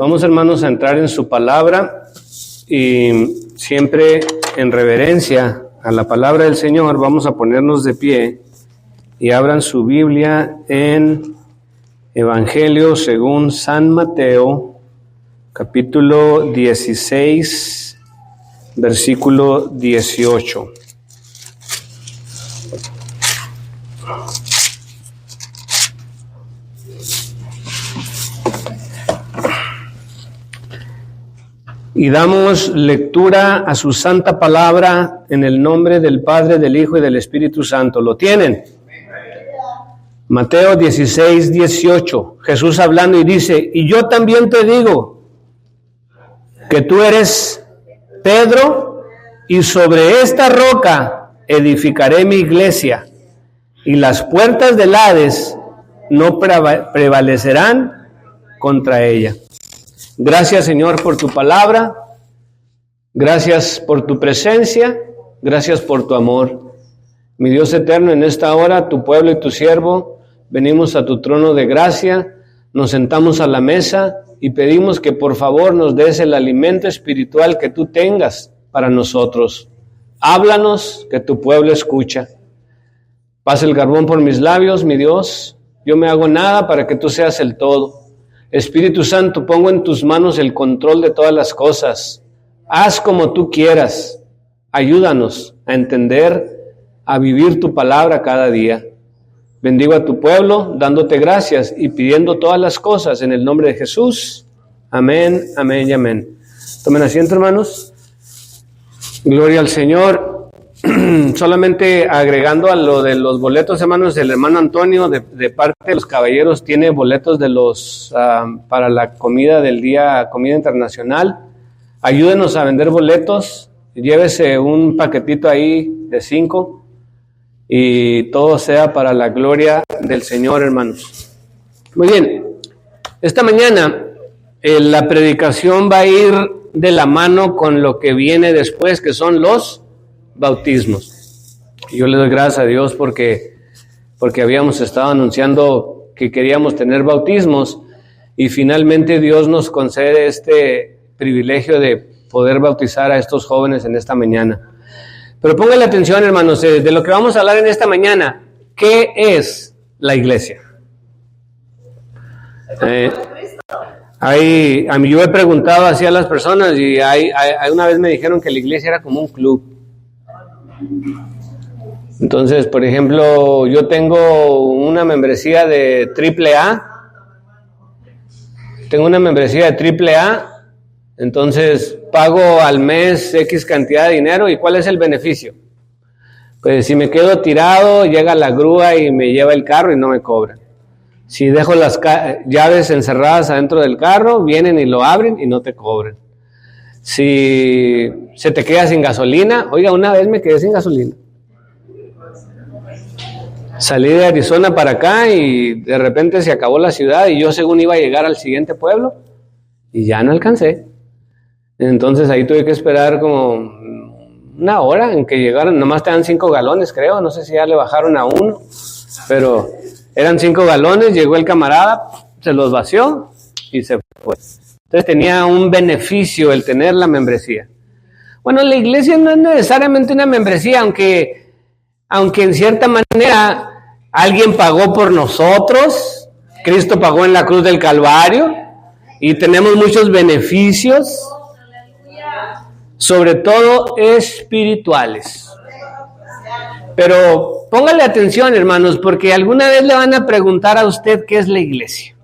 Vamos, hermanos, a entrar en su palabra y siempre en reverencia a la palabra del Señor vamos a ponernos de pie y abran su Biblia en Evangelio según San Mateo, capítulo 16, versículo 18. Y damos lectura a su santa palabra en el nombre del Padre, del Hijo y del Espíritu Santo. ¿Lo tienen? Mateo 16, 18. Jesús hablando y dice: y yo también te digo que tú eres Pedro, y sobre esta roca edificaré mi iglesia, y las puertas del Hades no prevalecerán contra ella. Gracias, Señor, por tu palabra, gracias por tu presencia, gracias por tu amor. Mi Dios eterno, en esta hora, tu pueblo y tu siervo, venimos a tu trono de gracia, nos sentamos a la mesa y pedimos que por favor nos des el alimento espiritual que tú tengas para nosotros. Háblanos, que tu pueblo escucha. Pasa el carbón por mis labios, mi Dios, yo me hago nada para que tú seas el todo. Espíritu Santo, pongo en tus manos el control de todas las cosas. Haz como tú quieras. Ayúdanos a entender, a vivir tu palabra cada día. Bendigo a tu pueblo, dándote gracias y pidiendo todas las cosas en el nombre de Jesús. Amén, amén y amén. Tomen asiento, hermanos. Gloria al Señor. Solamente agregando a lo de los boletos, hermanos, el hermano Antonio de parte de los caballeros tiene boletos de los para la comida del día, comida internacional. Ayúdenos a vender boletos, llévese un paquetito ahí de 5 y todo sea para la gloria del Señor, hermanos. Muy bien, esta mañana la predicación va a ir de la mano con lo que viene después, que son los bautismos. Yo le doy gracias a Dios porque habíamos estado anunciando que queríamos tener bautismos y finalmente Dios nos concede este privilegio de poder bautizar a estos jóvenes en esta mañana. Pero pónganle atención, hermanos, de lo que vamos a hablar en esta mañana. ¿Qué es la iglesia? Yo he preguntado así a las personas y una vez me dijeron que la iglesia era como un club. Entonces, por ejemplo, yo tengo una membresía de AAA. Tengo una membresía de AAA, entonces pago al mes X cantidad de dinero. ¿Y cuál es el beneficio? Pues si me quedo tirado, llega la grúa y me lleva el carro y no me cobran. Si dejo las llaves encerradas adentro del carro, vienen y lo abren y no te cobran. Si se te queda sin gasolina, oiga, una vez me quedé sin gasolina. Salí de Arizona para acá y de repente se acabó la ciudad y yo según iba a llegar al siguiente pueblo y ya no alcancé. Entonces ahí tuve que esperar como una hora en que llegaron, nomás te dan 5 galones creo, no sé si ya le bajaron a 1, pero eran 5 galones, llegó el camarada, se los vació y se fue. Entonces tenía un beneficio el tener la membresía. Bueno, la iglesia no es necesariamente una membresía, aunque en cierta manera alguien pagó por nosotros, Cristo pagó en la cruz del Calvario y tenemos muchos beneficios, sobre todo espirituales. Pero póngale atención, hermanos, porque alguna vez le van a preguntar a usted qué es la iglesia.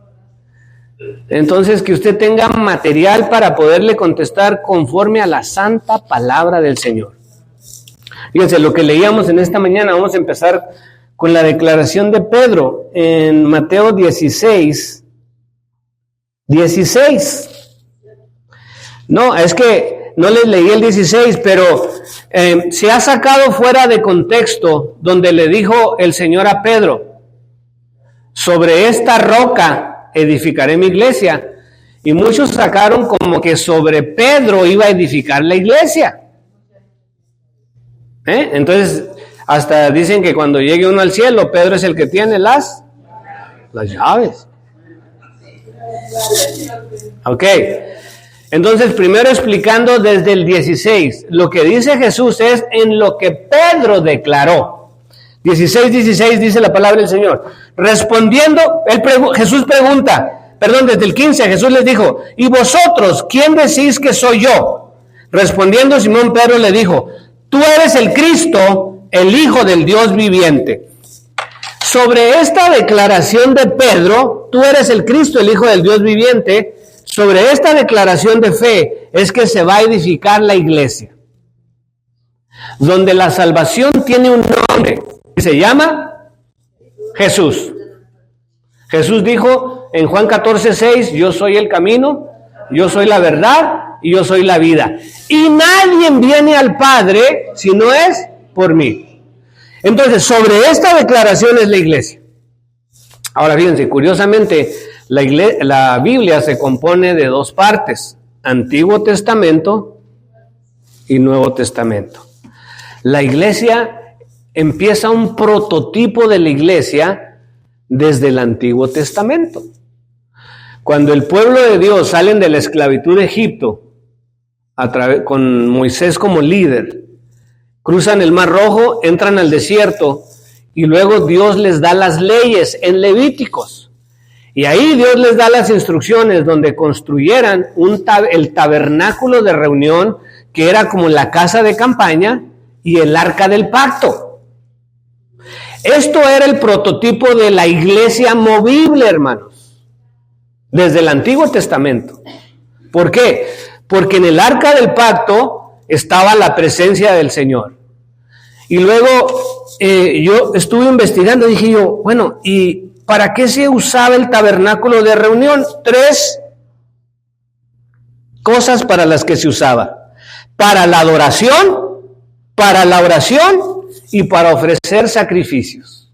Entonces, que usted tenga material para poderle contestar conforme a la santa palabra del Señor. Fíjense, lo que leíamos en esta mañana, vamos a empezar con la declaración de Pedro en Mateo 16. No, es que no les leí el 16, pero se ha sacado fuera de contexto donde le dijo el Señor a Pedro: sobre esta roca edificaré mi iglesia. Y muchos sacaron como que sobre Pedro iba a edificar la iglesia. Entonces, hasta dicen que cuando llegue uno al cielo, Pedro es el que tiene las llaves. Ok. Entonces, primero explicando desde el 16, lo que dice Jesús es en lo que Pedro declaró. 16 dice la palabra del Señor. Respondiendo, Jesús pregunta, desde el 15, Jesús les dijo, ¿y vosotros quién decís que soy yo? Respondiendo Simón Pedro le dijo, tú eres el Cristo, el Hijo del Dios viviente. Sobre esta declaración de Pedro, tú eres el Cristo, el Hijo del Dios viviente, sobre esta declaración de fe es que se va a edificar la iglesia, donde la salvación tiene un nombre y se llama Jesús. Jesús dijo en Juan 14:6, yo soy el camino, yo soy la verdad y yo soy la vida. Y nadie viene al Padre si no es por mí. Entonces, sobre esta declaración es la iglesia. Ahora fíjense, curiosamente, la Biblia se compone de dos partes, Antiguo Testamento y Nuevo Testamento. La iglesia empieza un prototipo de la iglesia desde el Antiguo Testamento. Cuando el pueblo de Dios salen de la esclavitud de Egipto, con Moisés como líder, cruzan el Mar Rojo, entran al desierto y luego Dios les da las leyes en Levíticos. Y ahí Dios les da las instrucciones donde construyeran el tabernáculo de reunión, que era como la casa de campaña, y el arca del pacto. Esto era el prototipo de la iglesia movible, hermanos, desde el Antiguo Testamento. ¿Por qué? Porque en el arca del pacto estaba la presencia del Señor. Y luego yo estuve investigando y dije yo, bueno, ¿y para qué se usaba el tabernáculo de reunión? 3 cosas para las que se usaba: para la adoración, para la oración y para ofrecer sacrificios.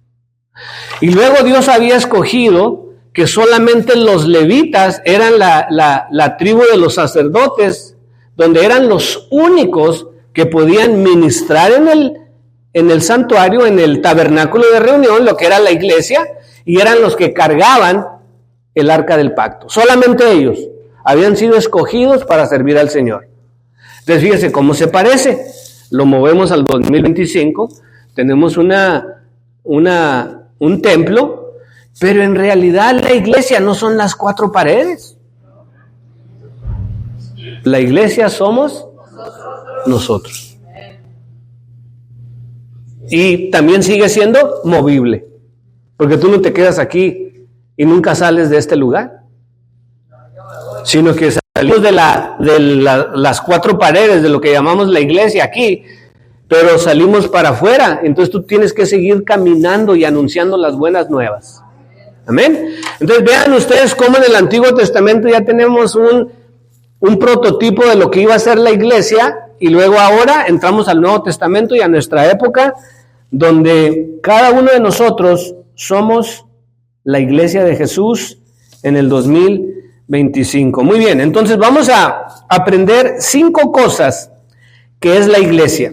Y luego Dios había escogido que solamente los levitas eran la tribu de los sacerdotes, donde eran los únicos que podían ministrar en el santuario, en el tabernáculo de reunión, lo que era la iglesia, y eran los que cargaban el arca del pacto. Solamente ellos habían sido escogidos para servir al Señor. Entonces fíjese cómo se parece. Lo movemos al 2025, tenemos un templo, pero en realidad la iglesia no son las 4 paredes. La iglesia somos nosotros. Y también sigue siendo movible, porque tú no te quedas aquí y nunca sales de este lugar, sino que salimos de las 4 paredes de lo que llamamos la iglesia aquí, pero salimos para afuera. Entonces tú tienes que seguir caminando y anunciando las buenas nuevas. Amén. Entonces vean ustedes cómo en el Antiguo Testamento ya tenemos un prototipo de lo que iba a ser la iglesia, y luego ahora entramos al Nuevo Testamento y a nuestra época, donde cada uno de nosotros somos la iglesia de Jesús en el 2025. Muy bien, entonces vamos a aprender 5 cosas que es la iglesia.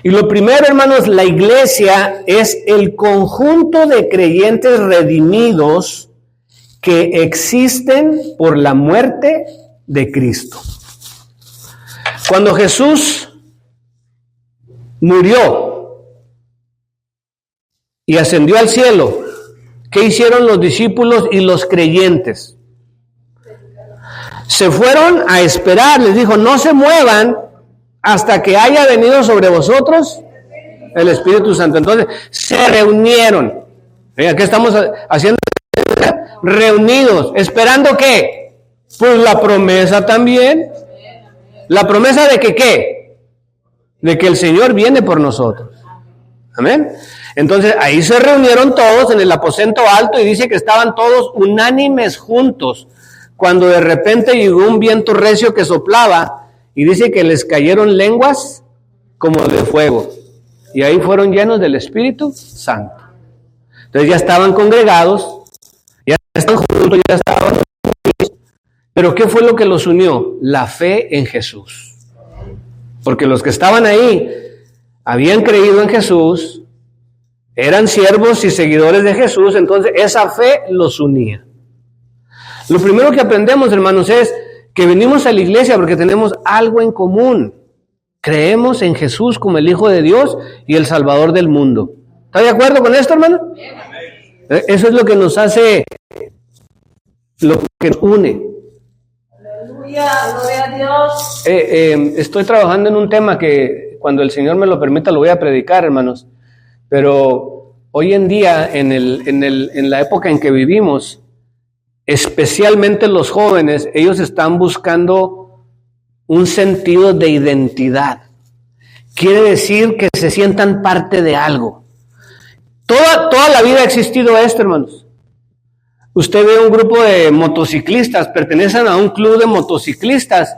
Y lo primero, hermanos, la iglesia es el conjunto de creyentes redimidos que existen por la muerte de Cristo. Cuando Jesús murió y ascendió al cielo, ¿qué hicieron los discípulos y los creyentes? Se fueron a esperar, les dijo, no se muevan hasta que haya venido sobre vosotros el Espíritu Santo. Entonces, se reunieron. ¿Qué estamos haciendo? Reunidos. ¿Esperando qué? Pues la promesa también. ¿La promesa de que qué? De que el Señor viene por nosotros. Amén. Entonces, ahí se reunieron todos en el aposento alto y dice que estaban todos unánimes juntos, cuando de repente llegó un viento recio que soplaba, y dice que les cayeron lenguas como de fuego. Y ahí fueron llenos del Espíritu Santo. Entonces ya estaban congregados, ya estaban juntos, ya estaban unidos. Pero ¿qué fue lo que los unió? La fe en Jesús. Porque los que estaban ahí habían creído en Jesús, eran siervos y seguidores de Jesús, entonces esa fe los unía. Lo primero que aprendemos, hermanos, es que venimos a la iglesia porque tenemos algo en común. Creemos en Jesús como el Hijo de Dios y el Salvador del mundo. ¿Está de acuerdo con esto, hermano? Eso es lo que nos hace, lo que nos une. Aleluya, gloria a Dios. Estoy trabajando en un tema que cuando el Señor me lo permita lo voy a predicar, hermanos. Pero hoy en día, en la época en que vivimos, especialmente los jóvenes, ellos están buscando un sentido de identidad. Quiere decir que se sientan parte de algo. Toda la vida ha existido esto, hermanos. Usted ve un grupo de motociclistas, pertenecen a un club de motociclistas,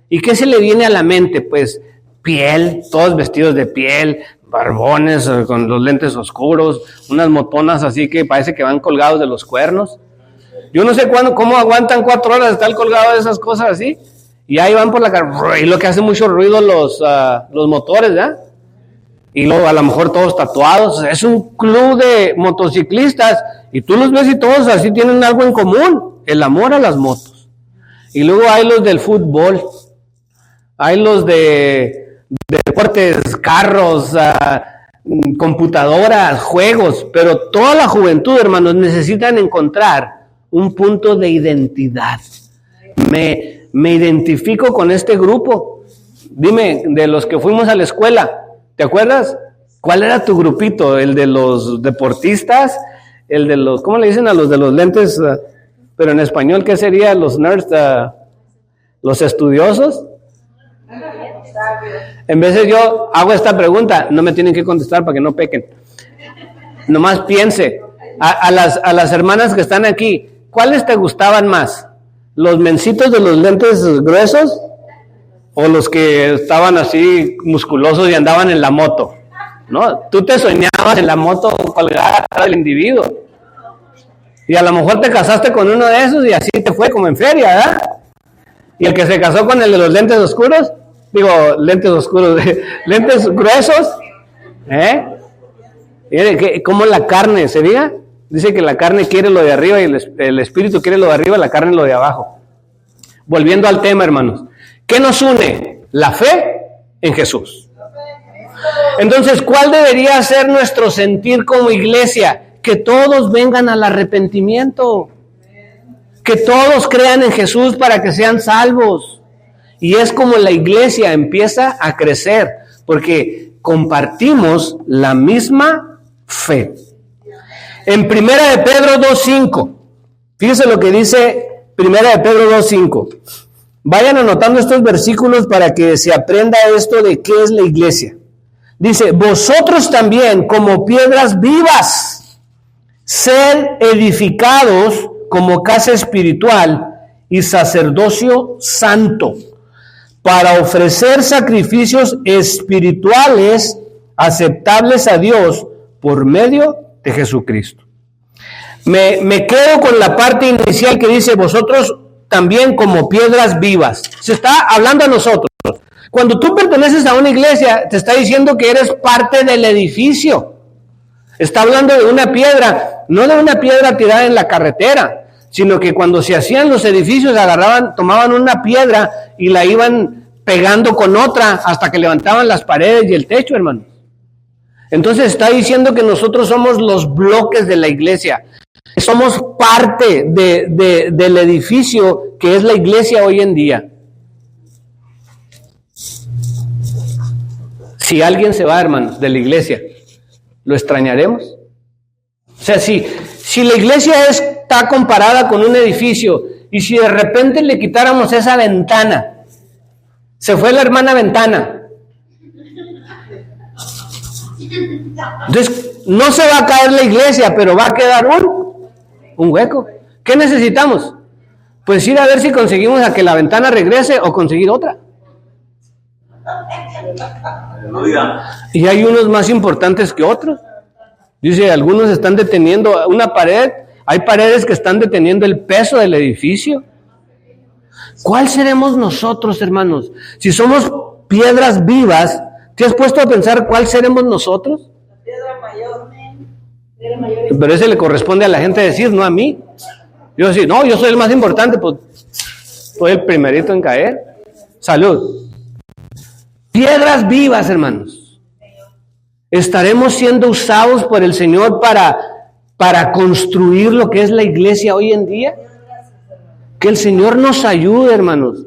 ¿y qué se le viene a la mente? Pues piel, todos vestidos de piel, barbones con los lentes oscuros, unas motonas así que parece que van colgados de los cuernos. Yo no sé cómo aguantan 4 horas de estar colgados de esas cosas así. Y ahí van por la carretera, y lo que hace mucho ruido los motores, ¿verdad? Y luego a lo mejor todos tatuados. Es un club de motociclistas, y tú los ves y todos así tienen algo en común, el amor a las motos. Y luego hay los del fútbol, hay los de deportes, carros, computadoras, juegos, pero toda la juventud, hermanos, necesitan encontrar un punto de identidad. Me identifico con este grupo. Dime, de los que fuimos a la escuela, ¿te acuerdas? ¿Cuál era tu grupito? ¿El de los deportistas? ¿El de los, cómo le dicen a los de los lentes? Pero en español, ¿qué sería? ¿Los nerds? ¿Los estudiosos? En vez de yo hago esta pregunta, no me tienen que contestar para que no pequen. Nomás piense. A las hermanas que están aquí, ¿cuáles te gustaban más? ¿Los mencitos de los lentes gruesos? ¿O los que estaban así musculosos y andaban en la moto? ¿No? Tú te soñabas en la moto colgada del individuo. Y a lo mejor te casaste con uno de esos y así te fue como en feria, ¿verdad? Y el que se casó con el de los lentes oscuros, lentes oscuros, lentes gruesos, Mire, ¿cómo la carne se diga? Dice que la carne quiere lo de arriba y el espíritu quiere lo de arriba, la carne lo de abajo. Volviendo al tema, hermanos. ¿Qué nos une? La fe en Jesús. Entonces, ¿cuál debería ser nuestro sentir como iglesia? Que todos vengan al arrepentimiento. Que todos crean en Jesús para que sean salvos. Y es como la iglesia empieza a crecer, porque compartimos la misma fe. En 1 de Pedro 2.5, fíjense lo que dice 1 de Pedro 2.5. Vayan anotando estos versículos para que se aprenda esto de qué es la iglesia. Dice, vosotros también como piedras vivas, sed edificados como casa espiritual y sacerdocio santo, para ofrecer sacrificios espirituales aceptables a Dios por medio de Jesucristo. Me quedo con la parte inicial que dice, vosotros también como piedras vivas. Se está hablando a nosotros. Cuando tú perteneces a una iglesia, te está diciendo que eres parte del edificio. Está hablando de una piedra, no de una piedra tirada en la carretera, sino que cuando se hacían los edificios, tomaban una piedra y la iban pegando con otra hasta que levantaban las paredes y el techo, hermano. Entonces está diciendo que nosotros somos los bloques de la iglesia. Somos parte del edificio que es la iglesia hoy en día. Si alguien se va, hermanos, de la iglesia, ¿lo extrañaremos? O sea, si la iglesia está comparada con un edificio y si de repente le quitáramos esa ventana, se fue la hermana ventana. Entonces, no se va a caer la iglesia, pero va a quedar un hueco. ¿Qué necesitamos? Pues ir a ver si conseguimos a que la ventana regrese o conseguir otra. Y hay unos más importantes que otros. Dice, algunos están deteniendo una pared. Hay paredes que están deteniendo el peso del edificio. ¿Cuál seremos nosotros, hermanos? Si somos piedras vivas, ¿te has puesto a pensar cuál seremos nosotros? La piedra mayor. Pero ese le corresponde a la gente decir, no a mí. Yo decía, no, yo soy el más importante, pues soy el primerito en caer. Salud. Piedras vivas, hermanos. Estaremos siendo usados por el Señor para construir lo que es la iglesia hoy en día. Que el Señor nos ayude, hermanos,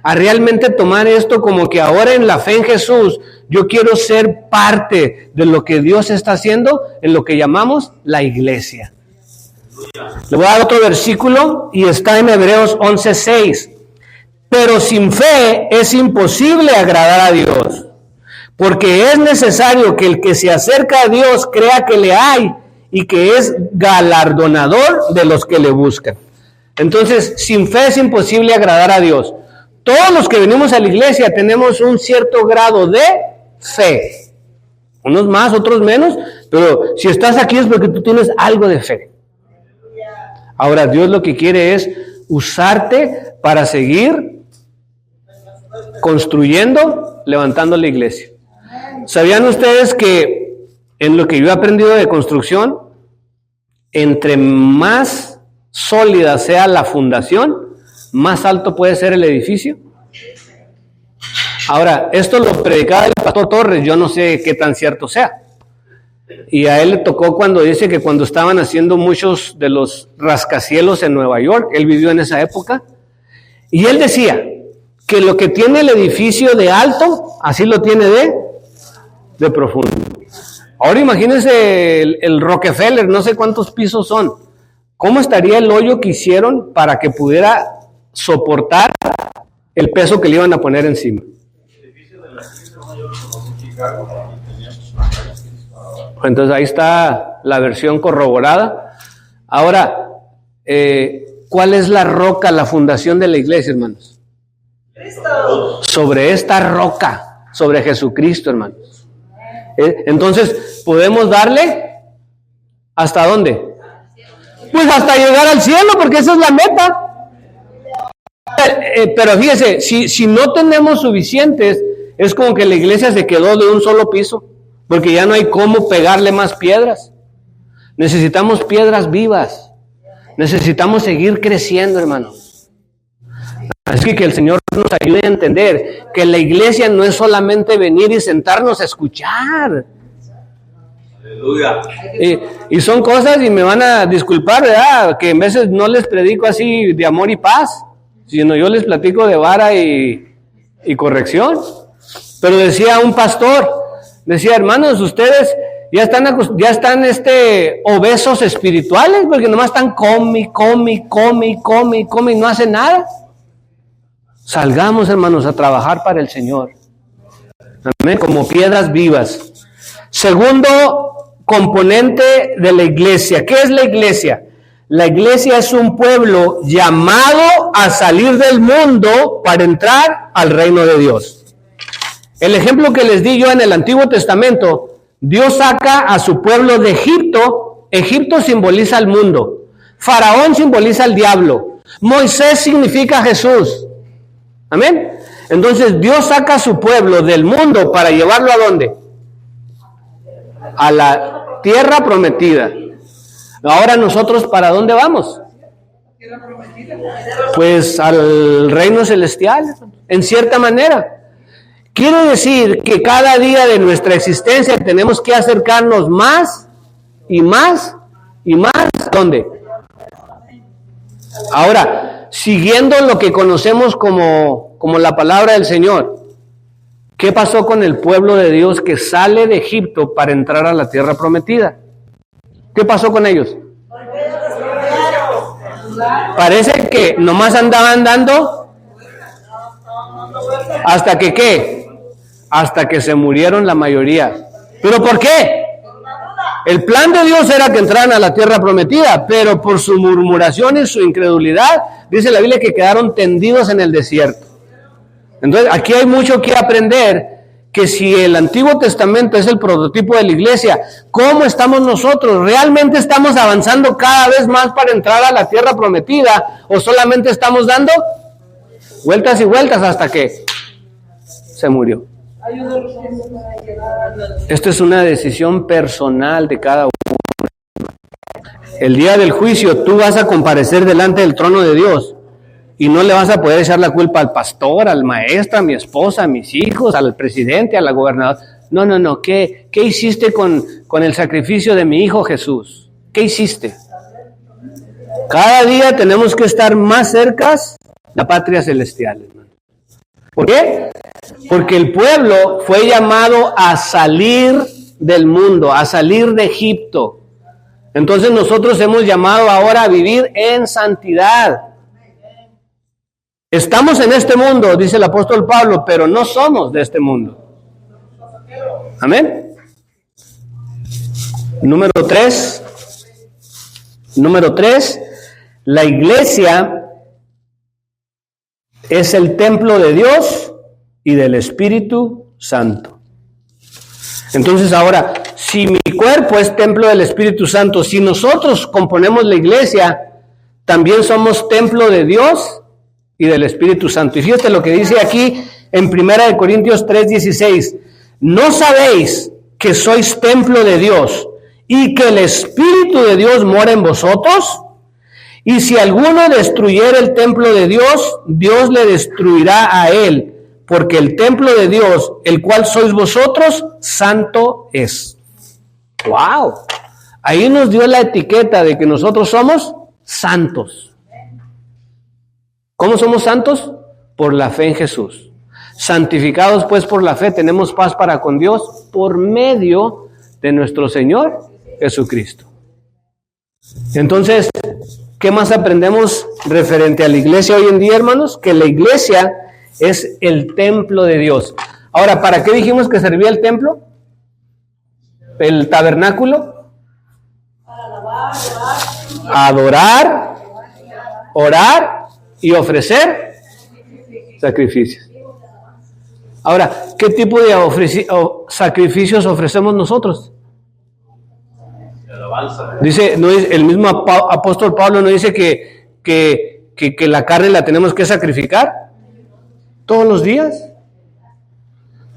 a realmente tomar esto como que ahora en la fe en Jesús, yo quiero ser parte de lo que Dios está haciendo en lo que llamamos la iglesia. Le voy a dar otro versículo y está en Hebreos 11:6. Pero sin fe es imposible agradar a Dios, porque es necesario que el que se acerca a Dios crea que le hay y que es galardonador de los que le buscan. Entonces, sin fe es imposible agradar a Dios. Todos los que venimos a la iglesia tenemos un cierto grado de fe. Unos más, otros menos, pero si estás aquí es porque tú tienes algo de fe. Ahora, Dios lo que quiere es usarte para seguir construyendo, levantando la iglesia. ¿Sabían ustedes que en lo que yo he aprendido de construcción, entre más sólida sea la fundación, más alto puede ser el edificio? Ahora, esto lo predicaba el pastor Torres, yo no sé qué tan cierto sea. Y a él le tocó cuando dice que cuando estaban haciendo muchos de los rascacielos en Nueva York, él vivió en esa época, y él decía que lo que tiene el edificio de alto, así lo tiene de profundo. Ahora imagínense el Rockefeller, no sé cuántos pisos son. ¿Cómo estaría el hoyo que hicieron para que pudiera soportar el peso que le iban a poner encima? Entonces ahí está la versión corroborada. Ahora, ¿cuál es la roca, la fundación de la iglesia, hermanos? Cristo. Sobre esta roca, sobre Jesucristo, hermanos. Entonces, ¿podemos darle hasta dónde? Pues hasta llegar al cielo, porque esa es la meta. Pero fíjese, si no tenemos suficientes, es como que la iglesia se quedó de un solo piso, porque ya no hay cómo pegarle más piedras. Necesitamos piedras vivas. Necesitamos seguir creciendo, hermanos. Así que el Señor nos ayude a entender que la iglesia no es solamente venir y sentarnos a escuchar. Aleluya. Y son cosas, y me van a disculpar, ¿verdad?, que en veces no les predico así de amor y paz, sino yo les platico de vara y corrección. Pero decía un pastor, decía, hermanos, ustedes ya están obesos espirituales, porque nomás están come y no hacen nada. Salgamos, hermanos, a trabajar para el Señor. Amén, como piedras vivas. Segundo componente de la iglesia. ¿Qué es la iglesia? La iglesia es un pueblo llamado a salir del mundo para entrar al reino de Dios. El ejemplo que les di yo en el Antiguo Testamento, Dios saca a su pueblo de Egipto. Egipto simboliza al mundo. Faraón simboliza al diablo. Moisés significa Jesús. Amén. Entonces Dios saca a su pueblo del mundo para llevarlo ¿a dónde? A la tierra prometida. Ahora nosotros, ¿para dónde vamos? Pues al reino celestial, en cierta manera. Quiere decir que cada día de nuestra existencia tenemos que acercarnos más y más y más. ¿Dónde? Ahora, siguiendo lo que conocemos como la palabra del Señor, ¿qué pasó con el pueblo de Dios que sale de Egipto para entrar a la tierra prometida? ¿Qué pasó con ellos? Parece que nomás andaban dando hasta que ¿qué? Hasta que se murieron la mayoría. ¿Pero por qué? El plan de Dios era que entraran a la tierra prometida, pero por su murmuración y su incredulidad, dice la Biblia que quedaron tendidos en el desierto. Entonces, aquí hay mucho que aprender, que si el Antiguo Testamento es el prototipo de la iglesia, ¿cómo estamos nosotros? ¿Realmente estamos avanzando cada vez más para entrar a la tierra prometida? ¿O solamente estamos dando vueltas y vueltas hasta que se murió? Esto es una decisión personal de cada uno. El día del juicio tú vas a comparecer delante del trono de Dios y no le vas a poder echar la culpa al pastor, al maestro, a mi esposa, a mis hijos, al presidente, a la gobernadora. No. ¿Qué hiciste con el sacrificio de mi hijo Jesús? ¿Qué hiciste? Cada día tenemos que estar más cerca de la patria celestial, hermano. ¿Por qué? Porque el pueblo fue llamado a salir del mundo, a salir de Egipto. Entonces nosotros hemos llamado ahora a vivir en santidad. Estamos en este mundo, dice el apóstol Pablo, pero no somos de este mundo. Amén. Número 3, la iglesia es el templo de Dios y del Espíritu Santo. Entonces ahora, si mi cuerpo es templo del Espíritu Santo, si nosotros componemos la iglesia, también somos templo de Dios y del Espíritu Santo. Y fíjate lo que dice aquí en 1 Corintios 3:16. ¿No sabéis que sois templo de Dios y que el Espíritu de Dios mora en vosotros? Y si alguno destruyera el templo de Dios, Dios le destruirá a él, porque el templo de Dios, el cual sois vosotros, santo es. ¡Wow! Ahí nos dio la etiqueta de que nosotros somos santos. ¿Cómo somos santos? Por la fe en Jesús. Santificados pues por la fe, tenemos paz para con Dios por medio de nuestro Señor Jesucristo. Entonces, ¿qué más aprendemos referente a la iglesia hoy en día, hermanos? Que la iglesia es el templo de Dios. Ahora, ¿para qué dijimos que servía el templo? El tabernáculo. Adorar, orar y ofrecer sacrificios. Ahora, ¿qué tipo de sacrificios ofrecemos nosotros? Dice, no es, el mismo apóstol Pablo no dice que la carne la tenemos que sacrificar todos los días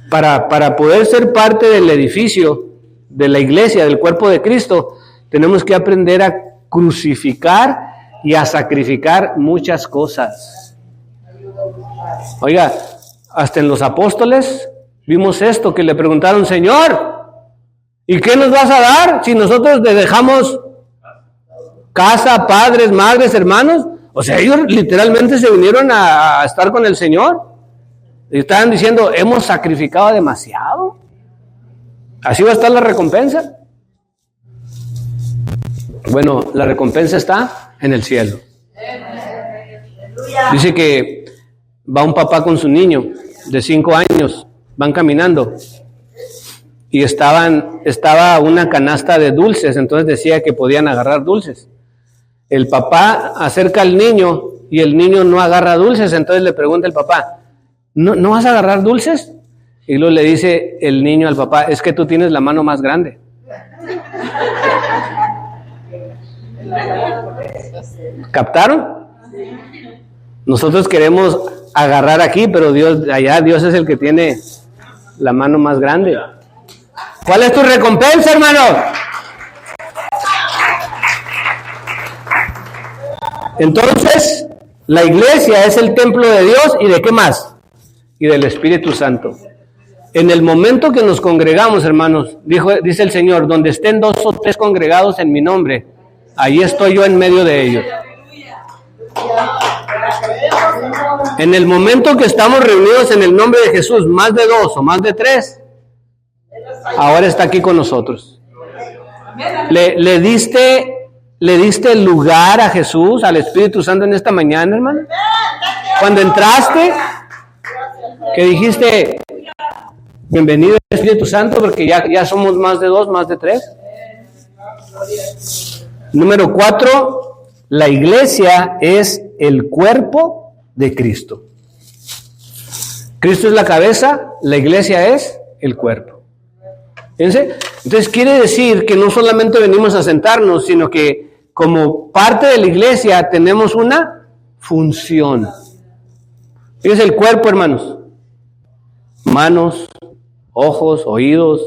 para poder ser parte del edificio de la iglesia, del cuerpo de Cristo. Tenemos que aprender a crucificar y a sacrificar muchas cosas. Oiga, hasta en los apóstoles vimos esto, que le preguntaron: Señor, ¿y qué nos vas a dar si nosotros le dejamos casa, padres, madres, hermanos? O sea, ellos literalmente se vinieron a estar con el Señor. Y estaban diciendo: hemos sacrificado demasiado. ¿Así va a estar la recompensa? Bueno, la recompensa está en el cielo. Dice que va un papá con su niño de 5 años, van caminando y estaba una canasta de dulces, entonces decía que podían agarrar dulces. El papá acerca al niño y el niño no agarra dulces, entonces le pregunta el papá: ¿No vas a agarrar dulces? Y luego le dice el niño al papá: es que tú tienes la mano más grande. ¿Captaron? Nosotros queremos agarrar aquí, pero Dios es el que tiene la mano más grande. ¿Cuál es tu recompensa, hermano? Entonces, la iglesia es el templo de Dios, ¿y de qué más? Y del Espíritu Santo. En el momento que nos congregamos, hermanos, dice el Señor: donde estén 2 o 3 congregados en mi nombre, ahí estoy yo en medio de ellos. En el momento que estamos reunidos en el nombre de Jesús, más de 2 o más de 3, ahora está aquí con nosotros. ¿Le diste lugar a Jesús, al Espíritu Santo en esta mañana, hermano? Cuando entraste, que dijiste: bienvenido Espíritu Santo, porque ya somos más de 2, más de 3. Número 4, la iglesia es el cuerpo de Cristo. Cristo es la cabeza, la iglesia es el cuerpo. Fíjense, entonces quiere decir que no solamente venimos a sentarnos, sino que como parte de la iglesia tenemos una función. Fíjense el cuerpo, hermanos: manos, ojos, oídos,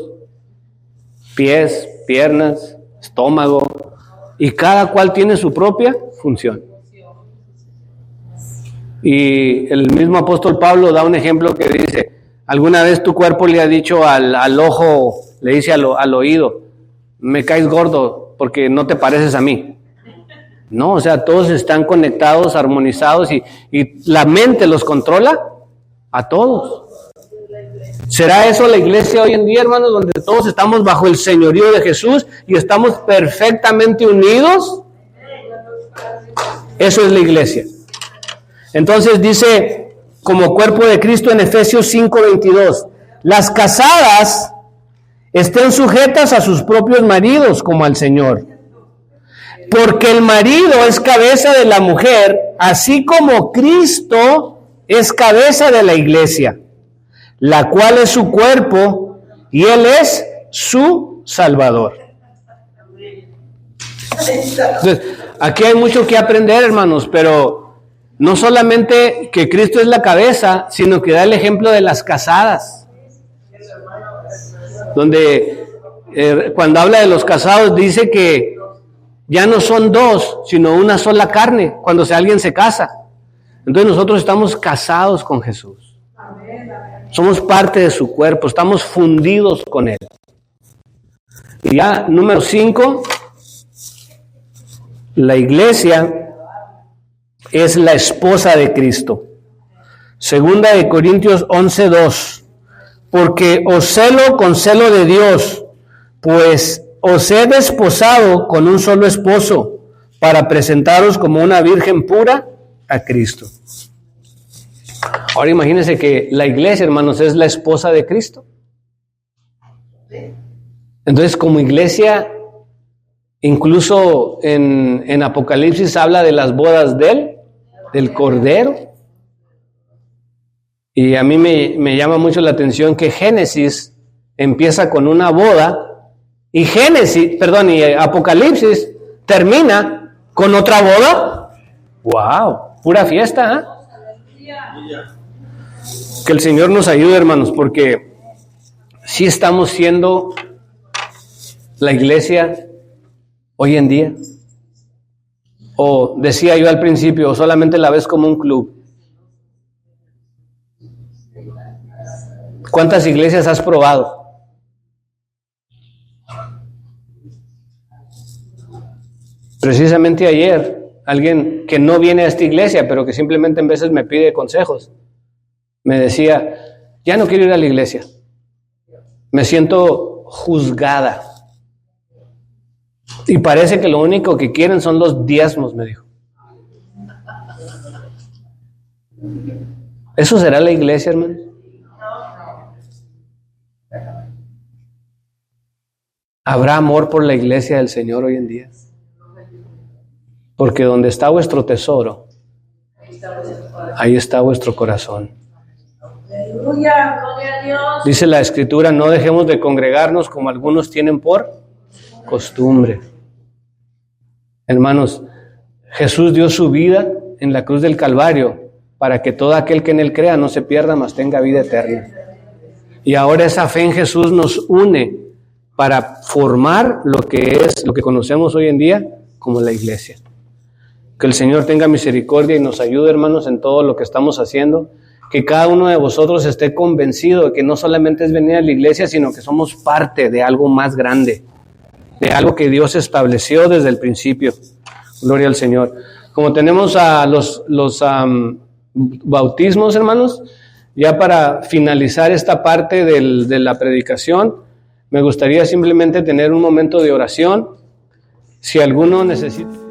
pies, piernas, estómago, y cada cual tiene su propia función. Y el mismo apóstol Pablo da un ejemplo que dice, alguna vez tu cuerpo le ha dicho al ojo, le dice al oído, me caes gordo porque no te pareces a mí. No, o sea, todos están conectados, armonizados y la mente los controla a todos. ¿Será eso la iglesia hoy en día, hermanos, donde todos estamos bajo el señorío de Jesús y estamos perfectamente unidos? Eso es la iglesia. Entonces dice, como cuerpo de Cristo en Efesios 5:22, las casadas estén sujetas a sus propios maridos como al Señor. Porque el marido es cabeza de la mujer, así como Cristo es cabeza de la iglesia, la cual es su cuerpo y Él es su Salvador. Entonces, aquí hay mucho que aprender, hermanos, pero no solamente que Cristo es la cabeza, sino que da el ejemplo de las casadas. Donde cuando habla de los casados dice que ya no son dos, sino una sola carne, cuando alguien se casa. Entonces nosotros estamos casados con Jesús. Somos parte de su cuerpo, estamos fundidos con Él. Y ya, número 5, la iglesia es la esposa de Cristo. Segunda de Corintios 11:2. Porque os celo con celo de Dios, pues os he desposado con un solo esposo, para presentaros como una virgen pura a Cristo. Ahora imagínense que la iglesia, hermanos, es la esposa de Cristo. Entonces, como iglesia, incluso en Apocalipsis habla de las bodas del Cordero. Y a mí me llama mucho la atención que Génesis empieza con una boda y Apocalipsis termina con otra boda. ¡Wow! Pura fiesta, ¿eh? Que el Señor nos ayude, hermanos, porque sí estamos siendo la iglesia hoy en día. O decía yo al principio, solamente la ves como un club. ¿Cuántas iglesias has probado? Precisamente ayer, alguien que no viene a esta iglesia, pero que simplemente en veces me pide consejos, me decía, ya no quiero ir a la iglesia. Me siento juzgada. Y parece que lo único que quieren son los diezmos, me dijo. ¿Eso será la iglesia, hermano? ¿Habrá amor por la iglesia del Señor hoy en día? Porque donde está vuestro tesoro, ahí está vuestro corazón. Aleluya, gloria a Dios. Dice la Escritura, no dejemos de congregarnos como algunos tienen por costumbre. Hermanos, Jesús dio su vida en la cruz del Calvario para que todo aquel que en Él crea no se pierda, mas tenga vida eterna. Y ahora esa fe en Jesús nos une para formar lo que conocemos hoy en día como la iglesia. Que el Señor tenga misericordia y nos ayude, hermanos, en todo lo que estamos haciendo. Que cada uno de vosotros esté convencido de que no solamente es venir a la iglesia, sino que somos parte de algo más grande, de algo que Dios estableció desde el principio. Gloria al Señor. Como tenemos a los bautismos, hermanos, ya para finalizar esta parte de la predicación, me gustaría simplemente tener un momento de oración. Si alguno necesita...